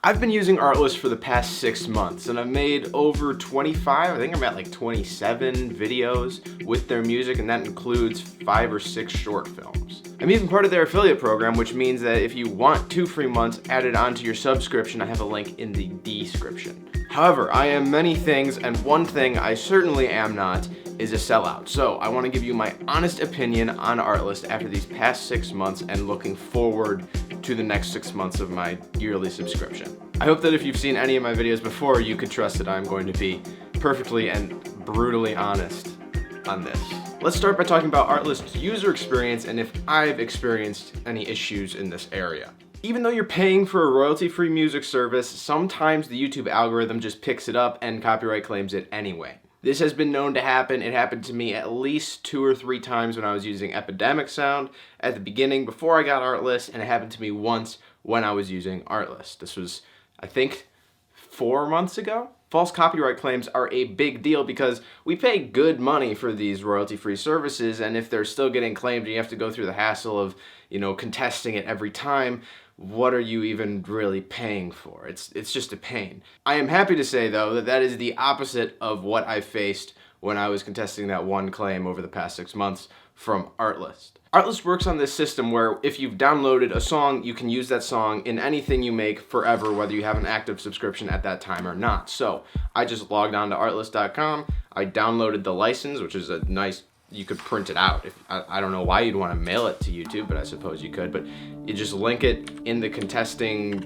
I've been using Artlist for the past 6 months and I've made over 25, I think I'm at like 27 videos with their music, and that includes 5 or 6 short films. I'm even part of their affiliate program, which means that if you want 2 free months added onto your subscription, I have a link in the description. However, I am many things, and one thing I certainly am not is a sellout. So I want to give you my honest opinion on Artlist after these past 6 months and looking forward to the next 6 months of my yearly subscription. I hope that if you've seen any of my videos before, you could trust that I'm going to be perfectly and brutally honest on this. Let's start by talking about Artlist's user experience and if I've experienced any issues in this area. Even though you're paying for a royalty-free music service, sometimes the YouTube algorithm just picks it up and copyright claims it anyway. This has been known to happen. It happened to me at least 2 or 3 times when I was using Epidemic Sound at the beginning before I got Artlist, and it happened to me once when I was using Artlist. This was, I think, 4 months ago. False copyright claims are a big deal because we pay good money for these royalty-free services, and if they're still getting claimed and you have to go through the hassle of, contesting it every time, what are you even really paying for? It's just a pain. I am happy to say, though, that that is the opposite of what I faced when I was contesting that one claim over the past 6 months from Artlist. Artlist works on this system where if you've downloaded a song, you can use that song in anything you make forever, whether you have an active subscription at that time or not. So I just logged on to artlist.com, I downloaded the license, which is a nice, you could print it out. I don't know why you'd want to mail it to YouTube, but I suppose you could. But you just link it in the contesting,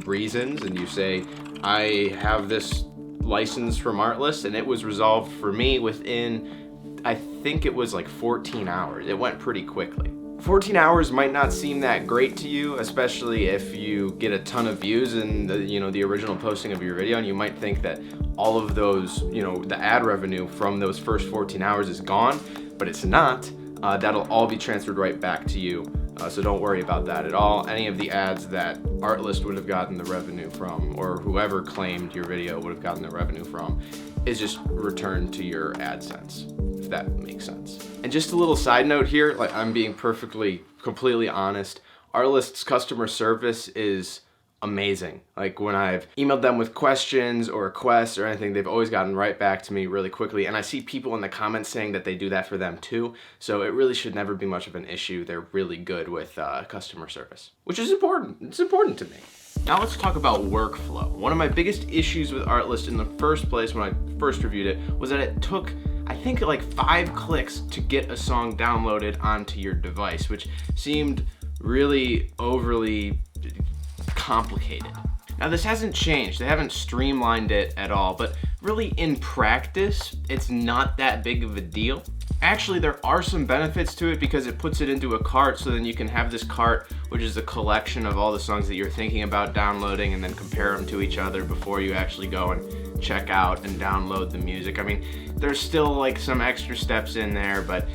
reasons, and you say, I have this license from Artlist, and it was resolved for me within, I think it was like 14 hours. It went pretty quickly. 14 hours might not seem that great to you, especially if you get a ton of views in the original posting of your video, and you might think that all of those, the ad revenue from those first 14 hours is gone, but it's not. That'll all be transferred right back to you, so don't worry about that at all. Any of the ads that Artlist would have gotten the revenue from, or whoever claimed your video would have gotten the revenue from, is just returned to your AdSense, if that makes sense. And just a little side note here, like I'm being completely honest, Artlist's customer service is amazing. Like when I've emailed them with questions or requests or anything, they've always gotten right back to me really quickly. And I see people in the comments saying that they do that for them too. So it really should never be much of an issue. They're really good with customer service, which is important. It's important to me. Now let's talk about workflow. One of my biggest issues with Artlist in the first place when I first reviewed it was that it took, I think, like 5 clicks to get a song downloaded onto your device, which seemed really overly complicated. Now this hasn't changed. They haven't streamlined it at all, but really in practice, it's not that big of a deal. Actually, there are some benefits to it because it puts it into a cart, so then you can have this cart, which is a collection of all the songs that you're thinking about downloading, and then compare them to each other before you actually go and check out and download the music. I mean, there's still like some extra steps in there, but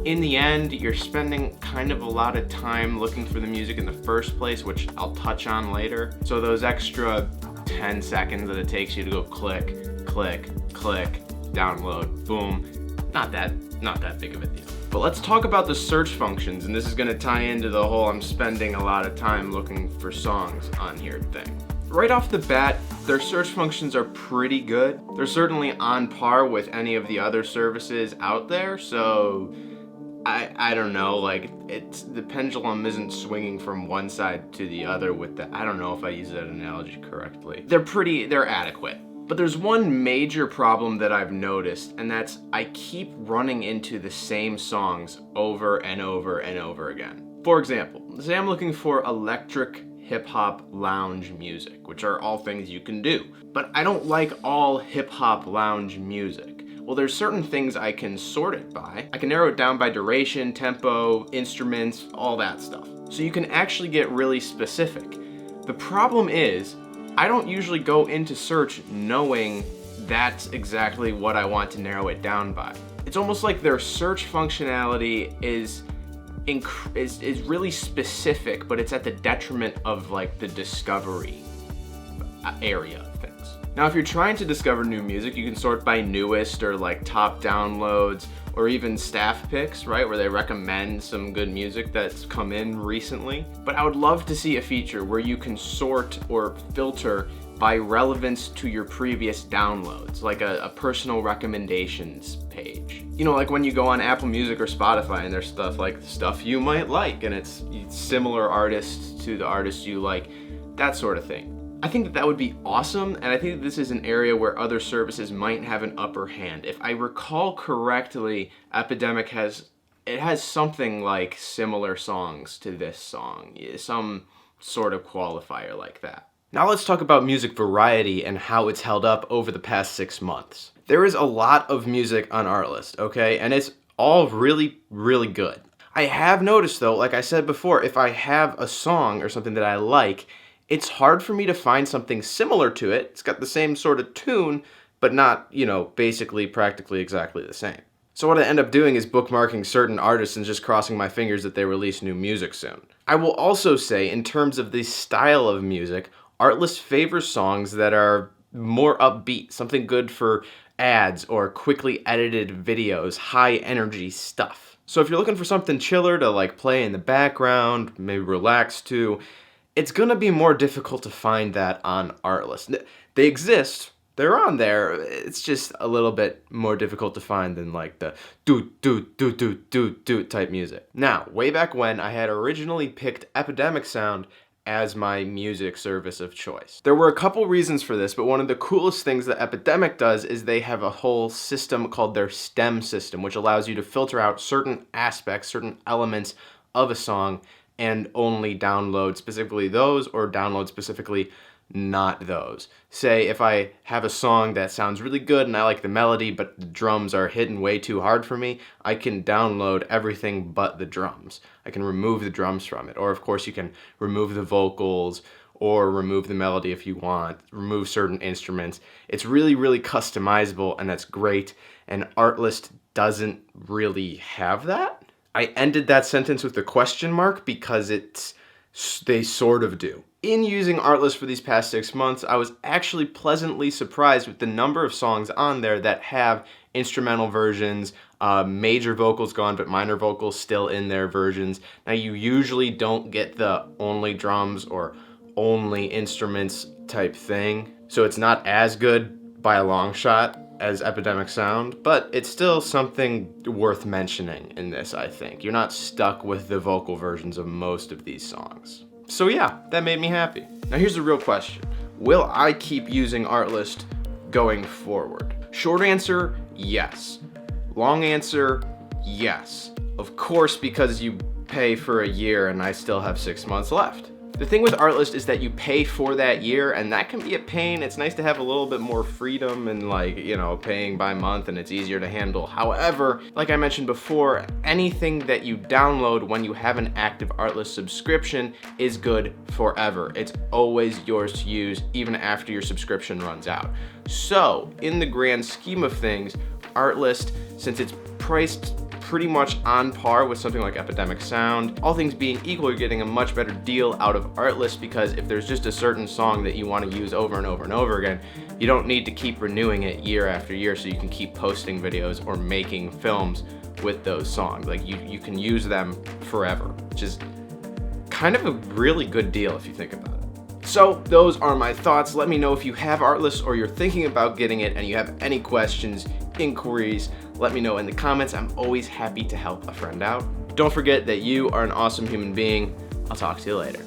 in the end, you're spending kind of a lot of time looking for the music in the first place, which I'll touch on later. So those extra 10 seconds that it takes you to go click, click, click, download, boom, not that big of a deal. But let's talk about the search functions, and this is gonna tie into the whole I'm spending a lot of time looking for songs on here thing. Right off the bat, their search functions are pretty good. They're certainly on par with any of the other services out there, so I don't know, like the pendulum isn't swinging from one side to the other with the, I don't know if I use that analogy correctly. They're adequate. But there's one major problem that I've noticed, and that's I keep running into the same songs over and over and over again. For example, say I'm looking for electric hip-hop lounge music, which are all things you can do. But I don't like all hip-hop lounge music. Well, there's certain things I can sort it by. I can narrow it down by duration, tempo, instruments, all that stuff. So you can actually get really specific. The problem is, I don't usually go into search knowing that's exactly what I want to narrow it down by. It's almost like their search functionality is really specific, but it's at the detriment of like the discovery area of things. Now, if you're trying to discover new music, you can sort by newest or like top downloads or even staff picks, right, where they recommend some good music that's come in recently. But I would love to see a feature where you can sort or filter by relevance to your previous downloads, like a personal recommendations page. You know, like when you go on Apple Music or Spotify and there's stuff like stuff you might like and it's similar artists to the artists you like, that sort of thing. I think that would be awesome, and I think that this is an area where other services might have an upper hand. If I recall correctly, Epidemic has something like similar songs to this song, some sort of qualifier like that. Now let's talk about music variety and how it's held up over the past 6 months. There is a lot of music on Artlist, okay? And it's all really, really good. I have noticed though, like I said before, if I have a song or something that I like, it's hard for me to find something similar to it. It's got the same sort of tune, but not, basically practically exactly the same. So what I end up doing is bookmarking certain artists and just crossing my fingers that they release new music soon. I will also say, in terms of the style of music, Artlist favors songs that are more upbeat, something good for ads or quickly edited videos, high energy stuff. So if you're looking for something chiller to like play in the background, maybe relax to, it's gonna be more difficult to find that on Artlist. They exist, they're on there, it's just a little bit more difficult to find than like the do type music. Now, way back when, I had originally picked Epidemic Sound as my music service of choice. There were a couple reasons for this, but one of the coolest things that Epidemic does is they have a whole system called their STEM system, which allows you to filter out certain aspects, certain elements of a song and only download specifically those or download specifically not those. Say if I have a song that sounds really good and I like the melody, but the drums are hitting way too hard for me, I can download everything but the drums. I can remove the drums from it. Or of course you can remove the vocals or remove the melody if you want, remove certain instruments. It's really, really customizable and that's great. And Artlist doesn't really have that. I ended that sentence with a question mark because they sort of do. In using Artlist for these past 6 months, I was actually pleasantly surprised with the number of songs on there that have instrumental versions, major vocals gone, but minor vocals still in their versions. Now, you usually don't get the only drums or only instruments type thing, so it's not as good by a long shot as Epidemic Sound, but it's still something worth mentioning in this, I think. You're not stuck with the vocal versions of most of these songs. So yeah, that made me happy. Now here's the real question. Will I keep using Artlist going forward? Short answer, yes. Long answer, yes. Of course, because you pay for a year and I still have 6 months left. The thing with Artlist is that you pay for that year and that can be a pain. It's nice to have a little bit more freedom and paying by month and it's easier to handle. However, like I mentioned before, anything that you download when you have an active Artlist subscription is good forever. It's always yours to use even after your subscription runs out. So in the grand scheme of things, Artlist, since it's priced pretty much on par with something like Epidemic Sound, all things being equal, you're getting a much better deal out of Artlist because if there's just a certain song that you want to use over and over and over again, you don't need to keep renewing it year after year so you can keep posting videos or making films with those songs. Like you can use them forever, which is kind of a really good deal if you think about it. So those are my thoughts. Let me know if you have Artlist or you're thinking about getting it and you have any questions, inquiries, let me know in the comments. I'm always happy to help a friend out. Don't forget that you are an awesome human being. I'll talk to you later.